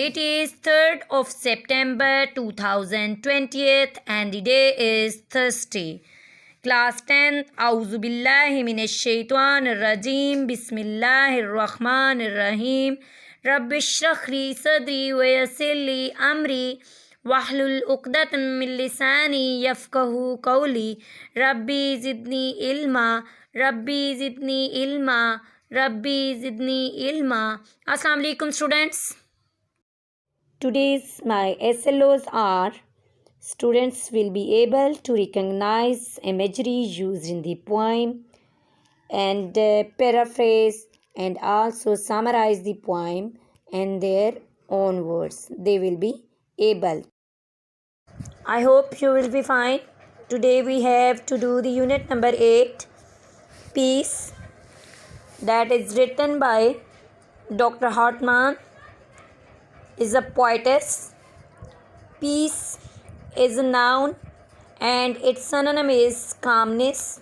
It is 3rd of September 2020 and the day is Thursday. Class 10. A'udhu billahi minash shaitanir rajim. Bismillahir rahmanir rahim. Rabbi shrah li sadri wa yassir li amri. Wahlul uqdatan min lisani yafqahu qawli. Rabbi zidni ilma. Rabbi zidni ilma. Rabbi zidni ilma. Assalamu alaikum students. Today's my SLOs are: students will be able to recognize imagery used in the poem and paraphrase and also summarize the poem in their own words. They will be able. I hope you will be fine. Today we have to do the unit number 8, Peace, that is written by Dr. Hartman. Is a poetess. Peace is a noun and its synonym is calmness,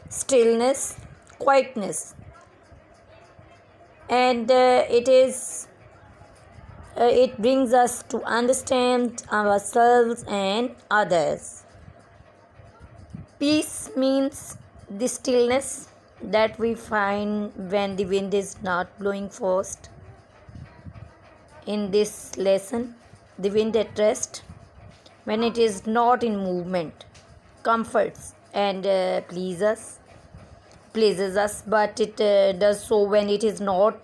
stillness, quietness, and it brings us to understand ourselves and others. Peace means the stillness that we find when the wind is not blowing fast. In this lesson, the wind at rest, when it is not in movement, comforts and pleases us, but it does so when it is not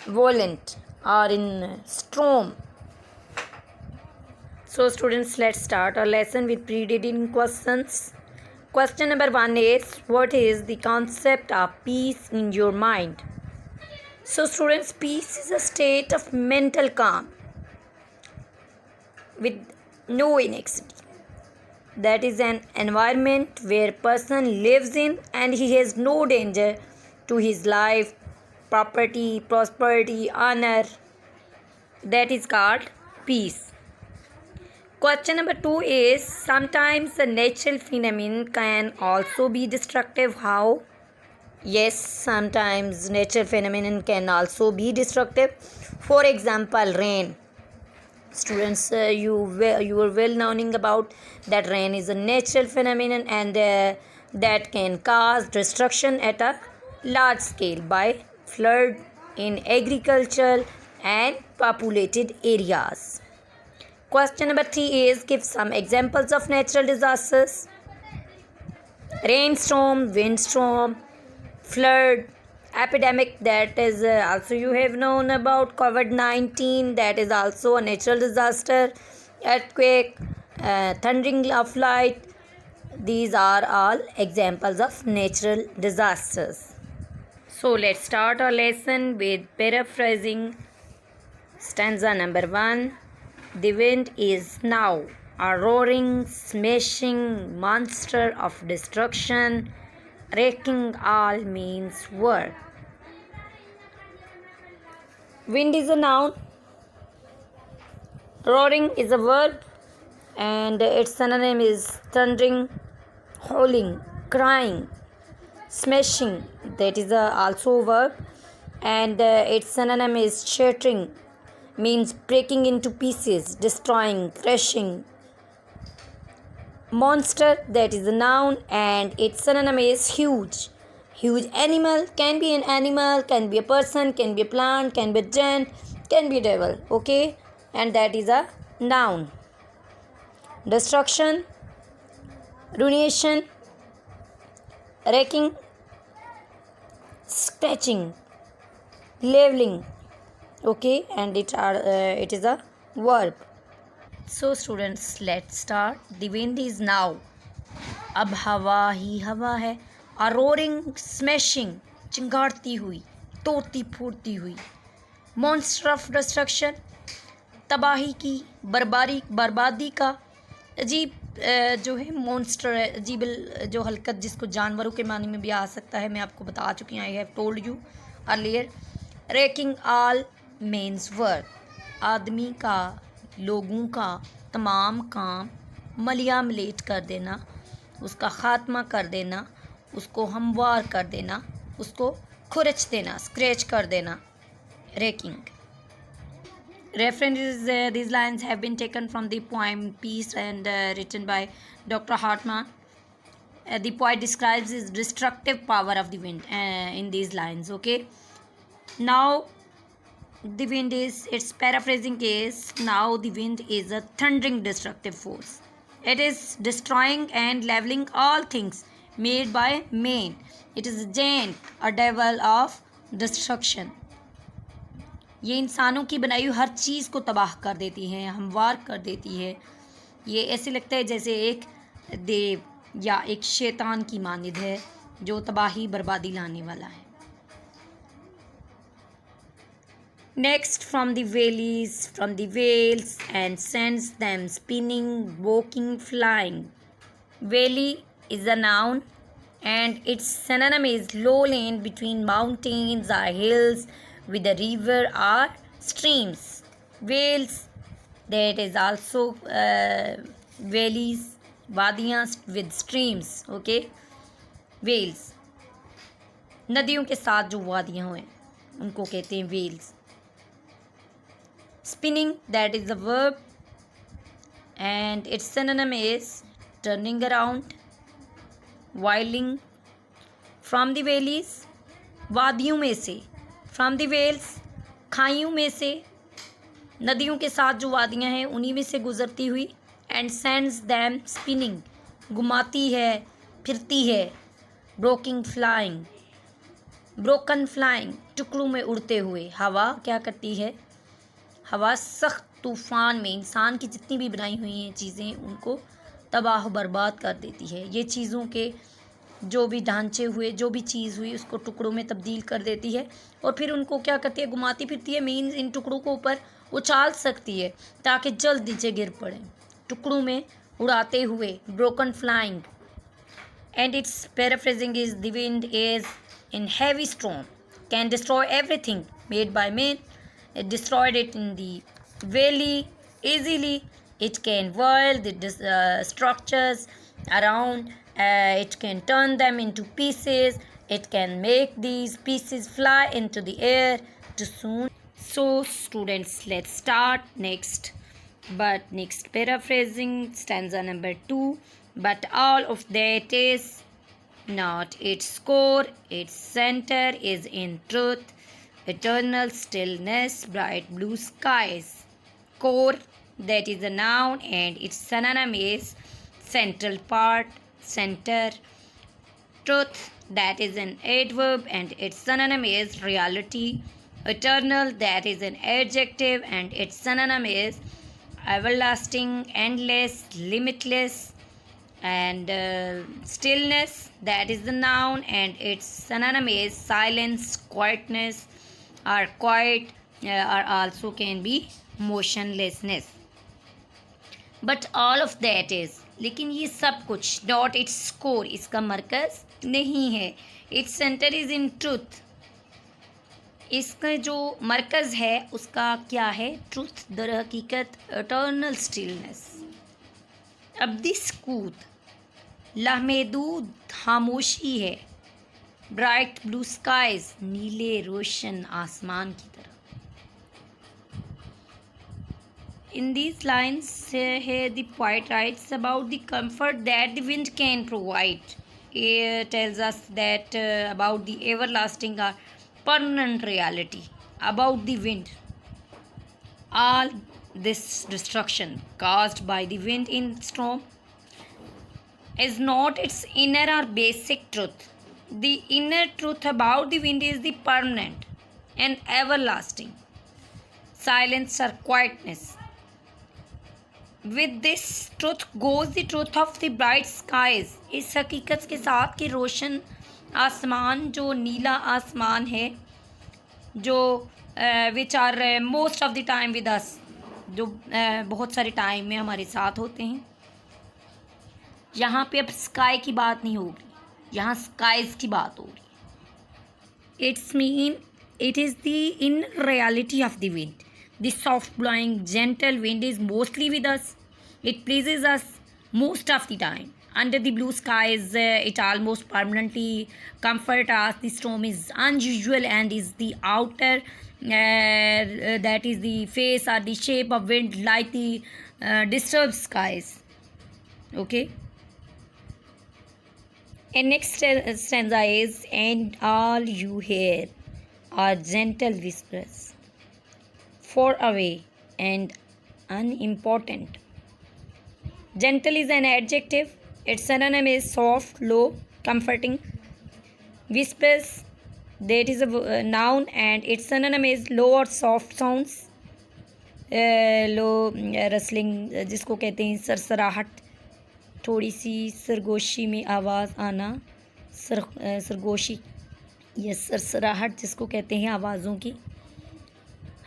violent or in storm. So students, let's start our lesson with pre-reading questions. Question number 1 is, what is the concept of peace in your mind? So students, peace is a state of mental calm with no anxiety. That is an environment where person lives in and he has no danger to his life, property, prosperity, honor. That is called peace. Question number 2 is, sometimes a natural phenomenon can also be destructive. How? Yes, sometimes natural phenomenon can also be destructive. For example, rain. Students, you are well knowing about that rain is a natural phenomenon and that can cause destruction at a large scale by flood in agricultural and populated areas. Question number 3 is, give some examples of natural disasters. Rainstorm, windstorm, flood, epidemic, that is also you have known about COVID-19, that is also a natural disaster. Earthquake, thundering of light, these are all examples of natural disasters. So let's start our lesson with paraphrasing stanza number 1. The wind is now a roaring, smashing monster of destruction. Wrecking all means work. Wind is a noun. Roaring is a verb. And its synonym is thundering, howling, crying, smashing. That is also a verb. And its synonym is shattering. Means breaking into pieces, destroying, crushing. Monster, that is a noun and its synonym is huge. Huge animal, can be an animal, can be a person, can be a plant, can be a giant, can be a devil. Okay, and that is a noun. Destruction, ruination, wrecking, scratching, leveling. Okay, and it is a verb. So students, let's start. The wind is now. अब हवा ही हवा है. A roaring, smashing, चिंगारती हुई, तोड़ती फूटती हुई. Monster of destruction, तबाही की, बर्बादी का. अजीब जो है मॉन्स्टर है, अजीब जो हलकत जिसको जानवरों के मानी में भी आ सकता है, मैं आपको बता चुकी हूँ. I have told you earlier. Wrecking all means work. आदमी का, लोगों का तमाम काम मलिया मलेट कर देना, उसका ख़ात्मा कर देना, उसको हमवार कर देना, उसको खुरच देना, स्क्रैच कर देना. Racking. References, these lines have been taken from the poem Peace and written by Dr. Hartmann. The poet describes his destructive power of the wind in these lines. Okay, now the wind is, its paraphrasing case, now the wind is a thundering destructive force. It is destroying and leveling all things made by man. It is a giant, a devil of destruction. ये इंसानों की बनाई हुई हर चीज़ को तबाह कर देती है, हमवार कर देती है. ये ऐसे लगता है जैसे एक देव या एक शैतान की मानिद है जो तबाही बर्बादी लाने वाला है. Next, from the veils and sends them spinning, walking, flying. Valley is a noun and its synonym is lowland between mountains or hills with a river or streams. Vales, that is also valleys, वादियाँ with streams. Okay, vales, नदियों के साथ जो वादियाँ हैं उनको कहते हैं Wales. Spinning, that is the verb and its synonym is turning around, whirling. From the valleys, वादियों में से. From the vales, खाइयों में से, नदियों के साथ जो वादियाँ हैं उन्हीं में से गुजरती हुई. And sends them spinning, घुमाती है, फिरती है. Broken flying, टुकड़ों में उड़ते हुए. हवा क्या करती है? हवा सख्त तूफ़ान में इंसान की जितनी भी बनाई हुई हैं चीज़ें उनको तबाह बर्बाद कर देती है. ये चीज़ों के जो भी ढांचे हुए, जो भी चीज़ हुई उसको टुकड़ों में तब्दील कर देती है और फिर उनको क्या करती है? घुमाती फिरती है. मीन्स इन टुकड़ों को ऊपर उछाल सकती है ताकि जल्द नीचे गिर पड़ें. टुकड़ों में उड़ाते हुए. Broken flying and it's paraphrasing is the wind is in heavy storm can destroy everything made by man. It destroyed it in the valley easily. It can whirl the structures around. It can turn them into pieces. It can make these pieces fly into the air too soon. So students, let's start next. But next paraphrasing stanza number 2. But all of that is not its core. Its center is in truth. Eternal stillness, bright blue skies. Core, that is a noun and its synonym is central part, center. Truth, that is an adverb and its synonym is reality. Eternal, that is an adjective and its synonym is everlasting, endless, limitless. And stillness, that is the noun and its synonym is silence, quietness. Or quiet or also can be motionlessness. But all of that is, लेकिन ये सब कुछ not its core, इसका मरकज़ नहीं है. Its center is in truth. इसका जो मरकज़ है उसका क्या है? ट्रूथ, दर हकीकत eternal stillness. अब्दी सकूत, लामहदूद खामोशी है. ब्राइट ब्लू स्काइज, नीले रोशन आसमान की तरह. In these lines here the poet writes about the comfort that the wind can provide. It tells us that about the everlasting or permanent reality about the wind. All this destruction caused by the wind in storm is not its inner or basic truth. The inner truth about the wind is the permanent and everlasting silence or quietness. With this truth goes the truth of the bright skies. इस हकीकत के साथ कि रोशन आसमान, जो नीला आसमान है, जो which are most of the time with us, जो बहुत सारे टाइम में हमारे साथ होते हैं. यहाँ पे अब स्काई की बात नहीं होगी, यहाँ स्काइज की बात हो रही है. It's mean it is the in reality of the wind. The soft blowing gentle wind is mostly with us. It pleases us most of the time. Under the blue skies, it almost permanently comforts us. The storm is unusual and is the outer that is the face or the shape of wind like the disturbed skies. Okay. And next stanza is, and all you hear are gentle whispers, far away and unimportant. Gentle is an adjective. Its synonym is soft, low, comforting. Whispers, that is a noun, and its synonym is low or soft sounds. Low rustling जिसको कहते हैं सरसराहट, थोड़ी सी सरगोशी में आवाज़ आना, सरगोशी या सरसराहट जिसको कहते हैं आवाज़ों की,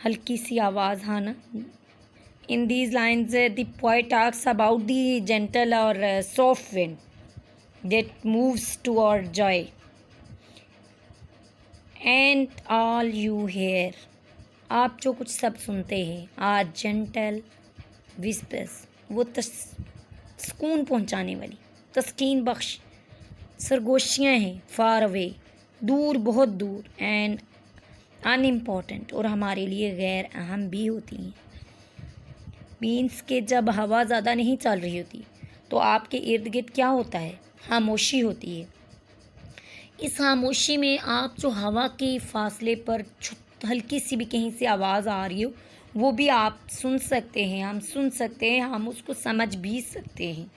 हल्की सी आवाज़ आना. In these lines, the poet talks about the gentle or soft wind that moves toward joy. And all you hear, आप जो कुछ सब सुनते हैं, are gentle whispers, वो सुकून पहुंचाने वाली, तस्कीन बख्श सरगोशियाँ हैं, far away, दूर, बहुत दूर, and unimportant, और हमारे लिए गैर अहम भी होती हैं. मीन्स के जब हवा ज़्यादा नहीं चल रही होती तो आपके इर्द गिर्द क्या होता है, खामोशी होती है. इस खामोशी में आप जो हवा के फासले पर हल्की सी भी कहीं से आवाज़ आ रही हो वो भी आप सुन सकते हैं, हम सुन सकते हैं, हम उसको समझ भी सकते हैं.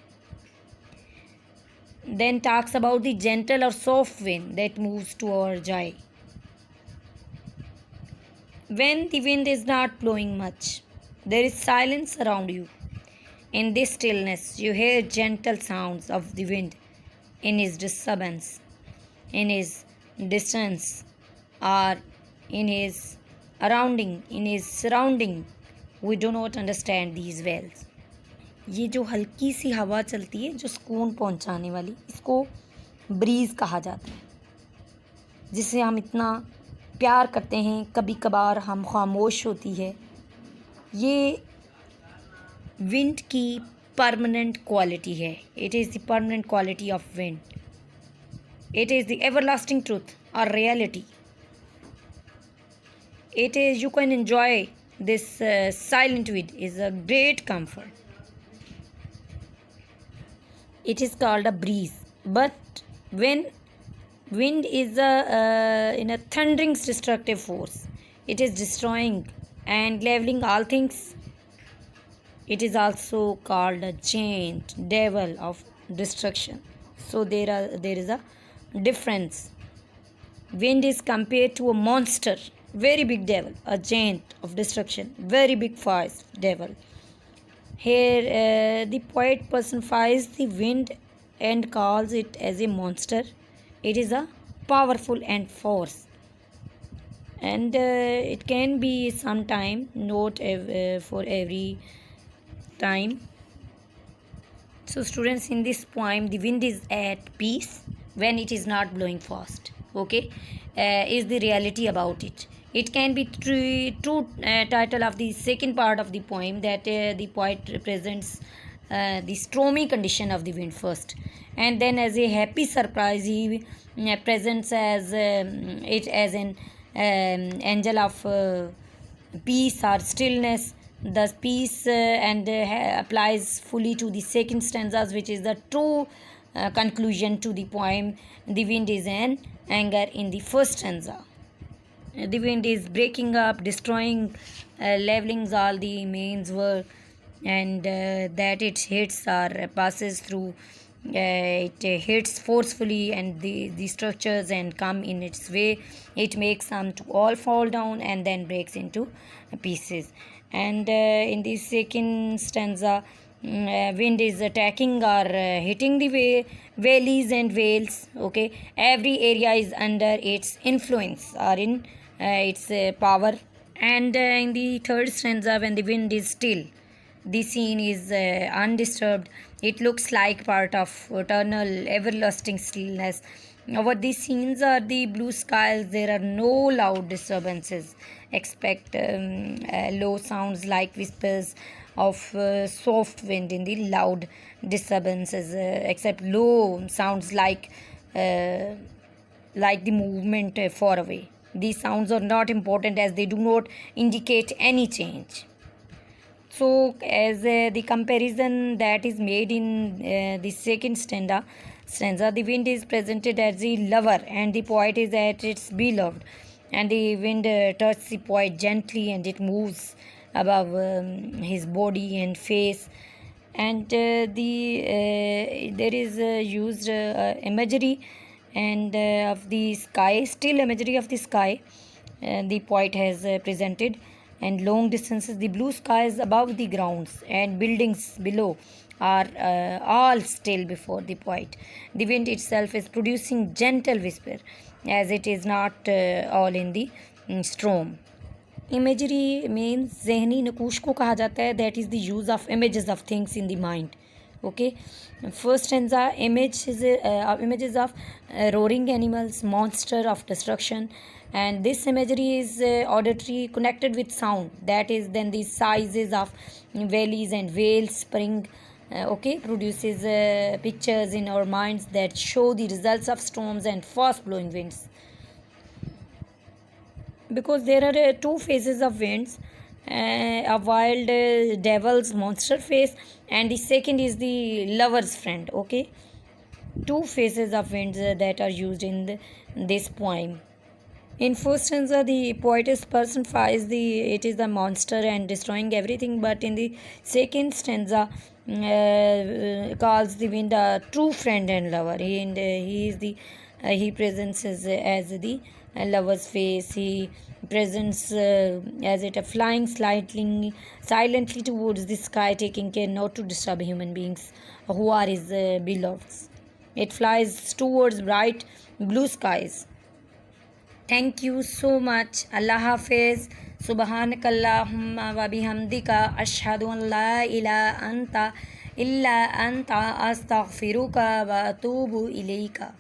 Then talks about the gentle और soft wind that moves toward joy. When the wind is not blowing much, there is silence around you. In this stillness, you hear gentle sounds of the wind in his disturbance, in his distance, or in his surrounding. We do not understand these wells. ये जो हल्की सी हवा चलती है जो सुकून पहुंचाने वाली, इसको ब्रीज़ कहा जाता है, जिसे हम इतना प्यार करते हैं. कभी कभार हम खामोश होती है. ये विंड की परमानेंट क्वालिटी है. It is the permanent quality of wind. It is the everlasting truth और reality. It is, you can enjoy this silent wind is a great comfort. It is called a breeze. But when wind is in a thundering destructive force, it is destroying and leveling all things. It is also called a giant devil of destruction. So there is a difference. Wind is compared to a monster, very big devil, a giant of destruction, very big fierce devil. Here the poet personifies the wind and calls it as a monster. It is a powerful and force. And it can be sometime, not for every time. So students, in this poem the wind is at peace when it is not blowing fast. Okay, is the reality about it. It can be true title of the second part of the poem, that the poet represents the stormy condition of the wind first, and then as a happy surprise he presents as it as an angel of peace or stillness. Thus peace and applies fully to the second stanzas, which is the true conclusion to the poem. The wind is an anger in the first stanza. The wind is breaking up, destroying, leveling all the man's work, and that it hits or passes through. It hits forcefully and the structures and come in its way. It makes some to all fall down and then breaks into pieces. And in the second stanza, wind is attacking or hitting the valleys and vales. Okay, every area is under its influence or in its power. And in the third stanza, when the wind is still, the scene is undisturbed. It looks like part of eternal, everlasting stillness. Over these scenes are the blue skies. There are no loud disturbances. Expect low sounds like whispers of soft wind in the loud disturbances. Except low sounds like the movement far away. These sounds are not important as they do not indicate any change. So, as the comparison that is made in the second stanza, the wind is presented as the lover and the poet is at its beloved. And the wind touches the poet gently and it moves above his body and face. And there is used imagery and of the sky, still imagery of the sky. The poet has presented, and long distances the blue skies above the grounds and buildings below are all still before the poet. The wind itself is producing gentle whisper as it is not all in the storm. Imagery means जहनी नकूश को कहा जाता है, that is the use of images of things in the mind. Okay, first stanza images of roaring animals, monster of destruction, and this imagery is auditory connected with sound, that is then the sizes of valleys and vales spring produces pictures in our minds that show the results of storms and fast blowing winds, because there are two phases of winds, a wild devil's monster phase and the second is the lover's friend. Okay, two phases of winds that are used in this poem. In first stanza, the poetess personifies it is the monster and destroying everything, but in the second stanza, calls the wind a true friend and lover. He presents as the lover's face. He presents as it flying silently towards the sky, taking care not to disturb human beings who are his beloveds. It flies towards bright blue skies. Thank you so much. Allah Hafiz. Subhanakallahumma wa bihamdika ashhadu an la ilaha illa anta astaghfiruka wa atubu ilayka.